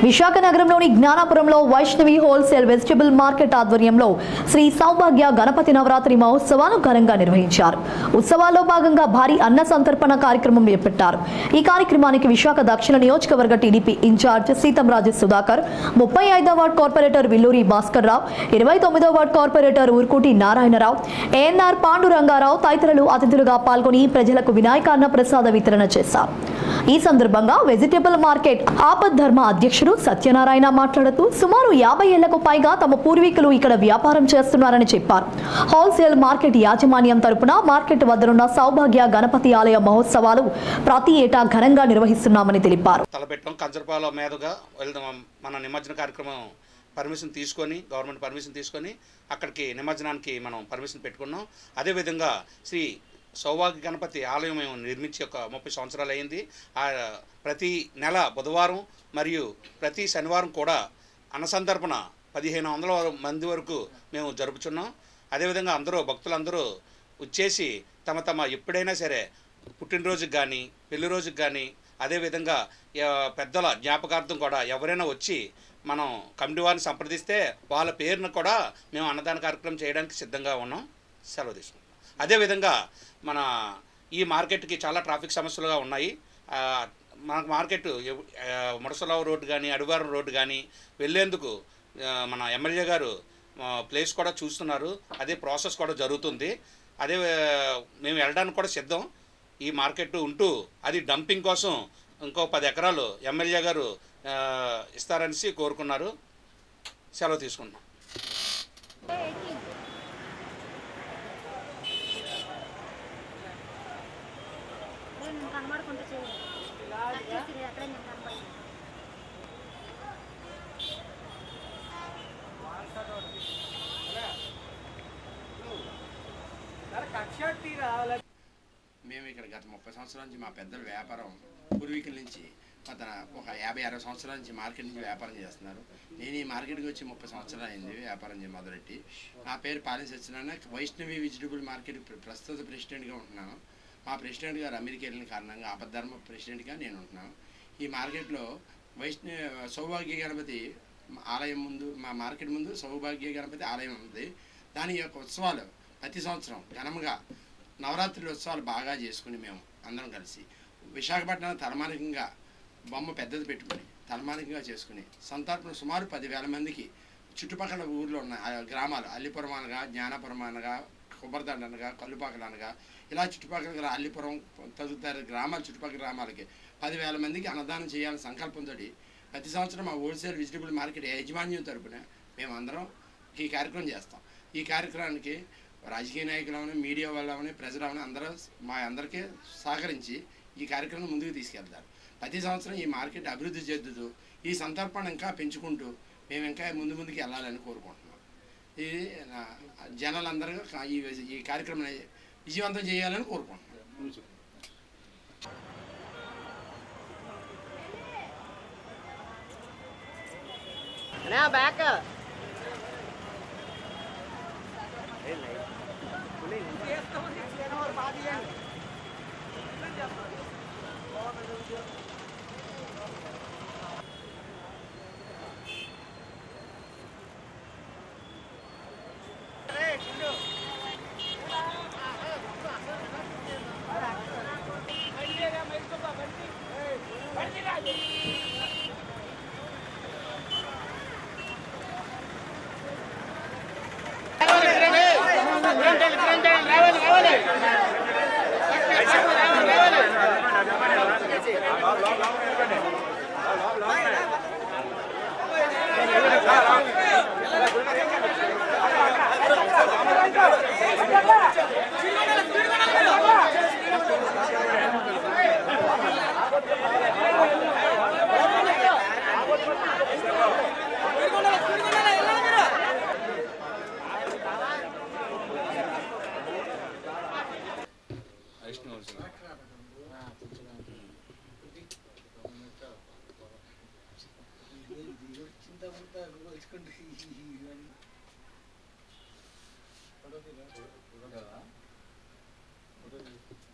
విశాఖ నగరంలోని జ్ఞానాపురంలో Vaishnavi wholesale vegetable market ఆధ్వర్యంలో శ్రీ సౌభాగ్య గణపతి నవరాత్రి మహోత్సవాలు ఘనంగా నిర్వహించారు. ఉత్సవాల్లో భాగంగా భారీ అన్న సంతర్పణ కార్యక్రమం చేపట్టారు. ఈ కార్యక్రమానికి విశాఖ దక్షిణ నియోజకవర్గ టీడీపీ ఇన్ఛార్జ్ సీతంరాజు సుధాకర్, 35వ వార్డ్ కార్పొరేటర్ విల్లూరి భాస్కర్ రావు, 29వ వార్డ్ కార్పొరేటర్ ఊర్కోటి నారాయణరావు, ఏఎన్ఆర్ పాండురంగారావు తదితరులు అతిథులుగా పాల్గొని ప్రజలకు వినాయక అన్న ప్రసాద వితరణ చేశారు. ఈ సందర్భంగా వెజిటబుల్ మార్కెట్ ఆపద్ధర్మ అధ్యక్షుడు సత్యనారాయణ మాట్లాడుతూ సుమారు 50 ఏళ్లకు పైగా తమ పూర్వీకులు ఇక్కడ వ్యాపారం చేస్తున్నారని చెప్పారు. హోల్సేల్ మార్కెట్ యాజమాన్యం తరపున మార్కెట్ వద్దనున్న సౌభాగ్య గణపతి ఆలయ మహోత్సవాలు ప్రతి ఏటా ఘనంగా నిర్వహిస్తున్నామని తెలిపారు. కంచరపాల మీదుగా మన నిమజ్జన కార్యక్రమం పర్మిషన్ తీసుకొని గవర్నమెంట్ పర్మిషన్ తీసుకొని అక్కడికి నిమజ్జనానికి మనం పర్మిషన్ పెట్టుకున్నాం. అదేవిధంగా శ్రీ సౌభాగ్య గణపతి ఆలయం మేము నిర్మించి ఒక 30 సంవత్సరాలు అయింది. ప్రతి నెల బుధవారం మరియు ప్రతి శనివారం కూడా అన్నసంతర్పణ 1500 మంది వరకు మేము జరుపుచున్నాం. అదేవిధంగా అందరూ భక్తులందరూ వచ్చేసి తమ ఎప్పుడైనా సరే పుట్టినరోజుకి కానీ పెళ్లి రోజుకి కానీ అదేవిధంగా పెద్దల జ్ఞాపకార్థం కూడా ఎవరైనా వచ్చి మనం కమిటీ వారిని సంప్రదిస్తే వాళ్ళ పేరును కూడా మేము అన్నదాన కార్యక్రమం చేయడానికి సిద్ధంగా ఉన్నాం. సెలవు తీసుకుంటాం. అదేవిధంగా మన ఈ మార్కెట్కి చాలా ట్రాఫిక్ సమస్యలుగా ఉన్నాయి. మన మార్కెట్ ముడసలావు రోడ్డు కానీ అడివారం రోడ్డు కానీ వెళ్ళేందుకు మన ఎమ్మెల్యే గారు ప్లేస్ కూడా చూస్తున్నారు. అదే ప్రాసెస్ కూడా జరుగుతుంది. అదే మేము వెళ్ళడానికి కూడా సిద్ధం. ఈ మార్కెట్ ఉంటూ అది డంపింగ్ కోసం ఇంకో 10 ఎకరాలు ఎమ్మెల్యే గారు ఇస్తారనేసి కోరుకున్నారు. సెలవు తీసుకుంటున్నాం. మేము ఇక్కడ గత 30 సంవత్సరాల నుంచి మా పెద్దల వ్యాపారం పూర్వీకుల నుంచి ఒక 50-60 సంవత్సరాల నుంచి మార్కెట్ నుంచి వ్యాపారం చేస్తున్నారు. నేను ఈ మార్కెట్కి వచ్చి 30 సంవత్సరాలు అయింది వ్యాపారం మొదలెట్టి. నా పేరు pollen Satyanarayana. Vaishnavi vegetable market ప్రస్తుత ప్రెసిడెంట్గా ఉంటున్నాను. మా ప్రెసిడెంట్ గారు అమెరికా వెళ్ళిన కారణంగా ఆపద్ధర్మ ప్రెసిడెంట్గా నేను ఉంటున్నాను. ఈ మార్కెట్లో సౌభాగ్య గణపతి ఆలయం ముందు, మా మార్కెట్ ముందు సౌభాగ్య గణపతి ఆలయం ఉంది. దాని యొక్క ఉత్సవాలు ప్రతి సంవత్సరం ఘనంగా నవరాత్రి ఉత్సవాలు బాగా చేసుకుని మేము అందరం కలిసి విశాఖపట్నం తలమానికంగా బొమ్మ పెద్దది పెట్టుకుని తలమానికంగా చేసుకుని సంతర్పణ సుమారు 10,000 మందికి చుట్టుపక్కల ఊర్లో ఉన్న గ్రామాలు అల్లిపురం అనగా, జ్ఞానాపురం అనగా, కొబ్బరిదండ అనగా, కల్లుపాకలు అనగా ఇలా చుట్టుపక్కల అల్లిపురం తదితర గ్రామాలు చుట్టుపక్కల గ్రామాలకి 10,000 మందికి అన్నదానం చేయాలని సంకల్పంతో ప్రతి సంవత్సరం మా హోల్సేల్ వెజిటబుల్ మార్కెట్ యాజమాన్యం తరపున మేమందరం ఈ కార్యక్రమం చేస్తాం. ఈ కార్యక్రమానికి రాజకీయ నాయకులని, మీడియా వాళ్ళని, ప్రజలని అందరికీ సహకరించి ఈ కార్యక్రమం ముందుకు తీసుకెళ్తారు. ప్రతి సంవత్సరం ఈ మార్కెట్ అభివృద్ధి చెందుతూ ఈ సంతర్పణ ఇంకా పెంచుకుంటూ మేము ఇంకా ముందుకు వెళ్ళాలని కోరుకుంటున్నాం. ఇది జనాలందరూ ఈ కార్యక్రమాన్ని విజయవంతం చేయాలని కోరుకుంటున్నాం. Foto